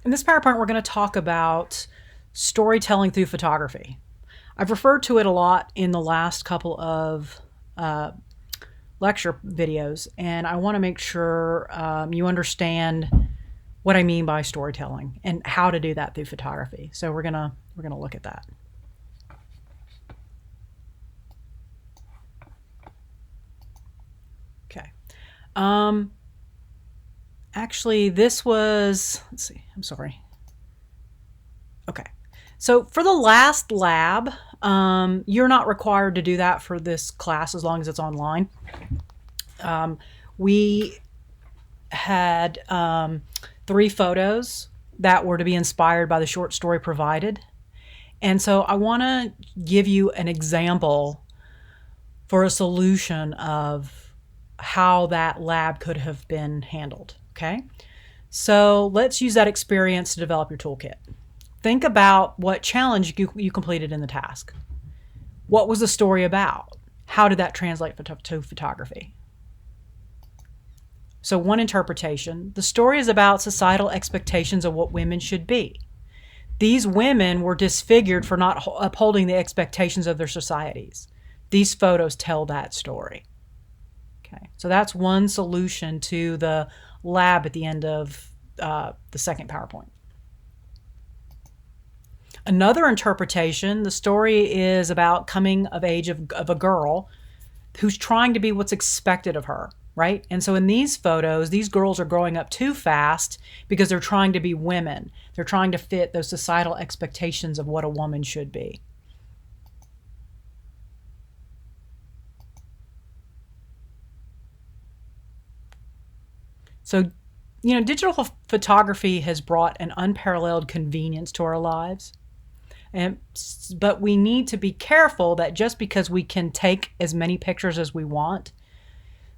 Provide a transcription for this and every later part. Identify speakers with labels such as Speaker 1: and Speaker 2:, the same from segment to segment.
Speaker 1: In this PowerPoint, we're going to talk about storytelling through photography. I've referred to it a lot in the last couple of lecture videos, and I want to make sure you understand what I mean by storytelling and how to do that through photography. So we're gonna look at that. Okay. Actually, this was, let's see, I'm sorry. Okay. So for the last lab, you're not required to do that for this class as long as it's online. We had 3 photos that were to be inspired by the short story provided. And so I want to give you an example for a solution of how that lab could have been handled. Okay. So let's use that experience to develop your toolkit. Think about what challenge you completed in the task. What was the story about? How did that translate to photography? So one interpretation, the story is about societal expectations of what women should be. These women were disfigured for not upholding the expectations of their societies. These photos tell that story. Okay, so that's one solution to the lab at the end of the second PowerPoint. Another interpretation, the story is about coming of age of a girl who's trying to be what's expected of her, right? And so in these photos, these girls are growing up too fast because they're trying to be women. They're trying to fit those societal expectations of what a woman should be. So, digital photography has brought an unparalleled convenience to our lives. But we need to be careful that just because we can take as many pictures as we want,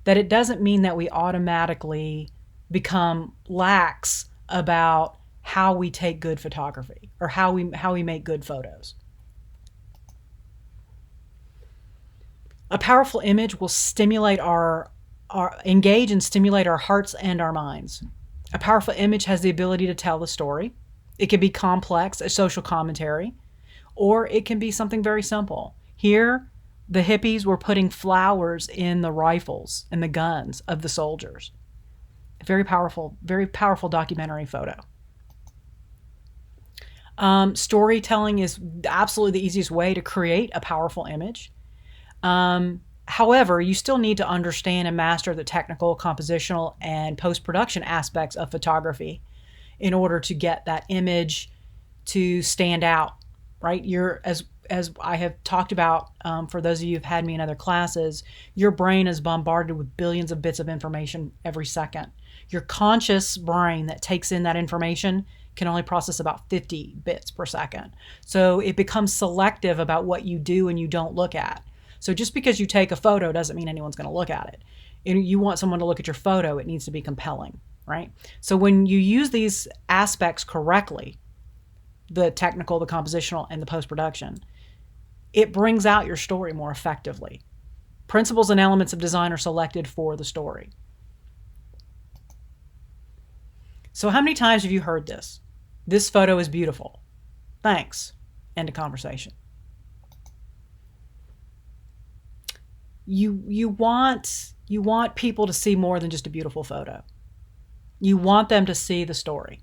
Speaker 1: that it doesn't mean that we automatically become lax about how we take good photography or how we make good photos. A powerful image will stimulate engage and stimulate our hearts and our minds. A powerful image has the ability to tell the story. It can be complex, a social commentary, or it can be something very simple. Here, the hippies were putting flowers in the rifles and the guns of the soldiers. A very powerful documentary photo. Storytelling is absolutely the easiest way to create a powerful image. However, you still need to understand and master the technical, compositional, and post-production aspects of photography in order to get that image to stand out, right? As I have talked about, for those of you who've had me in other classes, your brain is bombarded with billions of bits of information every second. Your conscious brain that takes in that information can only process about 50 bits per second. So it becomes selective about what you do and you don't look at. So just because you take a photo doesn't mean anyone's going to look at it. And you want someone to look at your photo, it needs to be compelling, right? So when you use these aspects correctly, the technical, the compositional, and the post-production, it brings out your story more effectively. Principles and elements of design are selected for the story. So how many times have you heard this? This photo is beautiful. Thanks. End of conversation. You want people to see more than just a beautiful photo. You want them to see the story.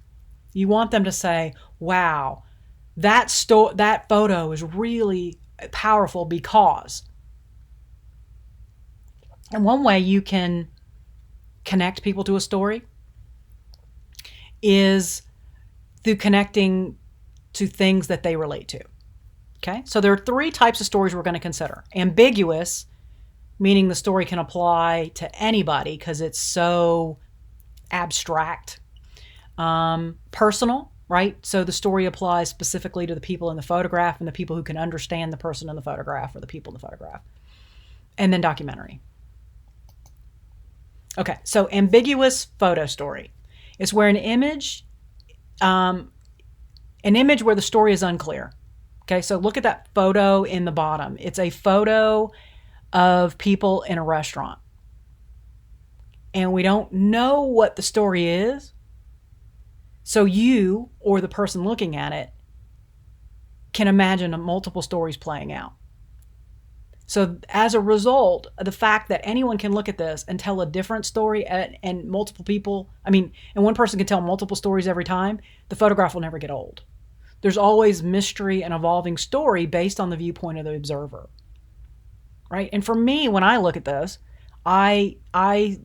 Speaker 1: You want them to say, wow, that photo is really powerful because. And one way you can connect people to a story is through connecting to things that they relate to. Okay, so there are 3 types of stories we're going to consider. Ambiguous, meaning the story can apply to anybody because it's so abstract. Personal, right? So the story applies specifically to the people in the photograph and the people who can understand the person in the photograph or the people in the photograph. And then documentary. Okay, so ambiguous photo story is where an image where the story is unclear. Okay, so look at that photo in the bottom. It's a photo of people in a restaurant. And we don't know what the story is. So you or the person looking at it can imagine multiple stories playing out. So as a result, the fact that anyone can look at this and tell a different story and multiple people, and one person can tell multiple stories every time, the photograph will never get old. There's always mystery and evolving story based on the viewpoint of the observer, right? And for me, when I look at this, I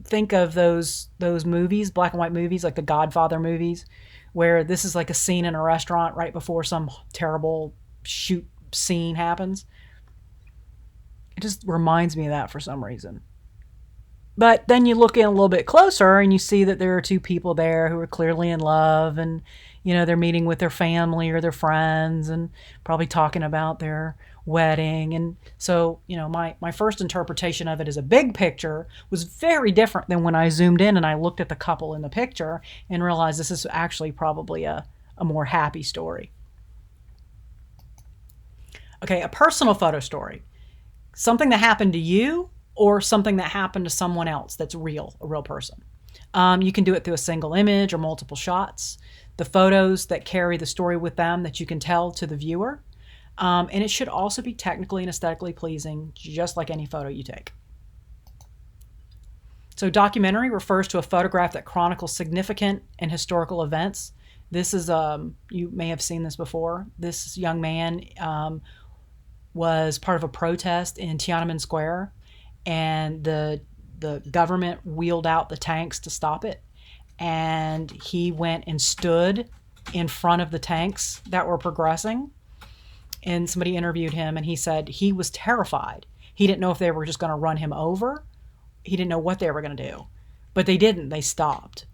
Speaker 1: think of those movies, black and white movies, like the Godfather movies, where this is like a scene in a restaurant right before some terrible shoot scene happens. It just reminds me of that for some reason. But then you look in a little bit closer and you see that there are two people there who are clearly in love, and they're meeting with their family or their friends and probably talking about their wedding. And so, my first interpretation of it as a big picture was very different than when I zoomed in and I looked at the couple in the picture and realized this is actually probably a more happy story. Okay, a personal photo story. Something that happened to you or something that happened to someone else that's real, a real person. You can do it through a single image or multiple shots. The photos that carry the story with them that you can tell to the viewer. And it should also be technically and aesthetically pleasing, just like any photo you take. So documentary refers to a photograph that chronicles significant and historical events. This is, you may have seen this before. This young man was part of a protest in Tiananmen Square, and the government wheeled out the tanks to stop it. And he went and stood in front of the tanks that were progressing. And somebody interviewed him, and he said he was terrified. He didn't know if they were just going to run him over. He didn't know what they were going to do. But they didn't. They stopped.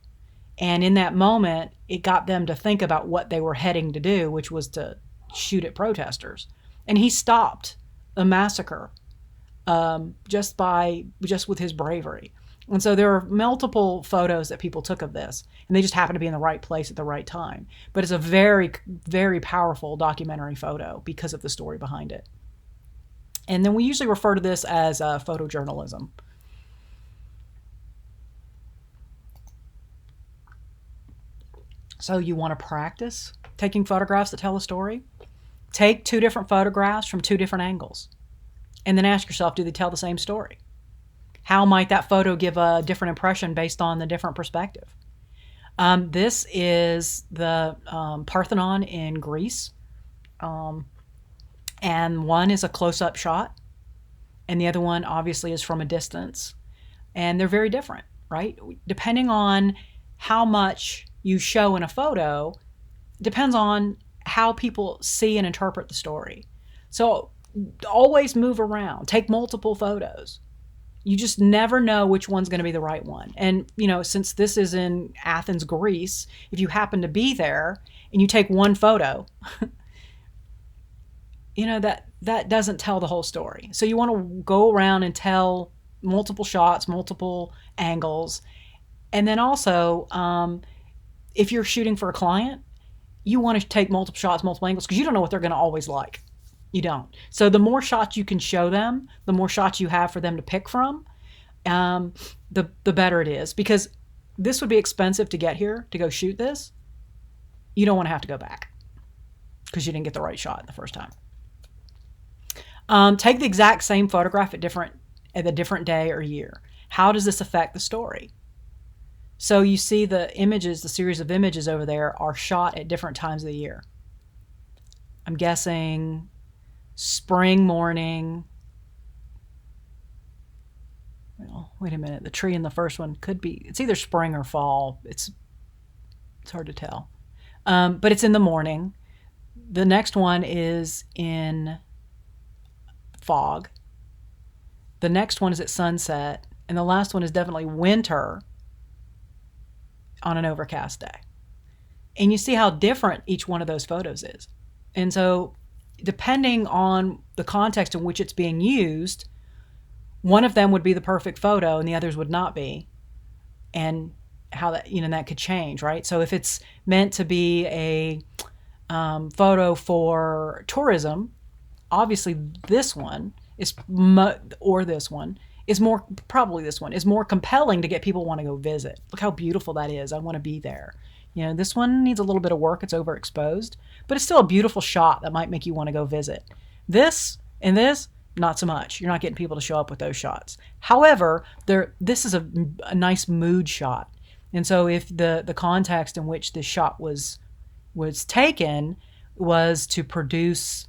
Speaker 1: And in that moment, it got them to think about what they were heading to do, which was to shoot at protesters. And he stopped the massacre just with his bravery. And so there are multiple photos that people took of this, and they just happen to be in the right place at the right time. But it's a very, very powerful documentary photo because of the story behind it. And then we usually refer to this as photojournalism. So you want to practice taking photographs that tell a story? Take 2 different photographs from 2 different angles, and then ask yourself, do they tell the same story? How might that photo give a different impression based on the different perspective? This is the Parthenon in Greece, and one is a close-up shot, and the other one obviously is from a distance, and they're very different, right? Depending on how much you show in a photo, depends on how people see and interpret the story. So always move around, take multiple photos. You just never know which one's going to be the right one. And, since this is in Athens, Greece, if you happen to be there and you take one photo, that doesn't tell the whole story. So you want to go around and tell multiple shots, multiple angles. And then also, if you're shooting for a client, you want to take multiple shots, multiple angles, because you don't know what they're going to always like. You don't. So the more shots you can show them, the more shots you have for them to pick from, the better it is. Because this would be expensive to get here, to go shoot this. You don't want to have to go back because you didn't get the right shot the first time. Take the exact same photograph at a different day or year. How does this affect the story? So you see the series of images over there are shot at different times of the year. I'm guessing spring morning. Well, wait a minute. The tree in the first one it's either spring or fall. It's hard to tell. But it's in the morning. The next one is in fog. The next one is at sunset. And the last one is definitely winter on an overcast day. And you see how different each one of those photos is. And so depending on the context in which it's being used, one of them would be the perfect photo and the others would not be. And how that could change, right? So if it's meant to be a photo for tourism, obviously this one is more compelling to get people want to go visit. Look how beautiful that is. I want to be there. You know, this one needs a little bit of work. It's overexposed, but it's still a beautiful shot that might make you want to go visit. This and this, not so much. You're not getting people to show up with those shots. However, this is a nice mood shot. And so if the context in which this shot was taken was to produce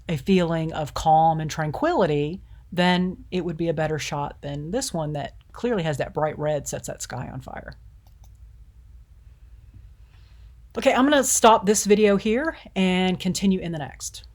Speaker 1: a feeling of calm and tranquility, then it would be a better shot than this one that clearly has that bright red, sets that sky on fire. Okay, I'm going to stop this video here and continue in the next.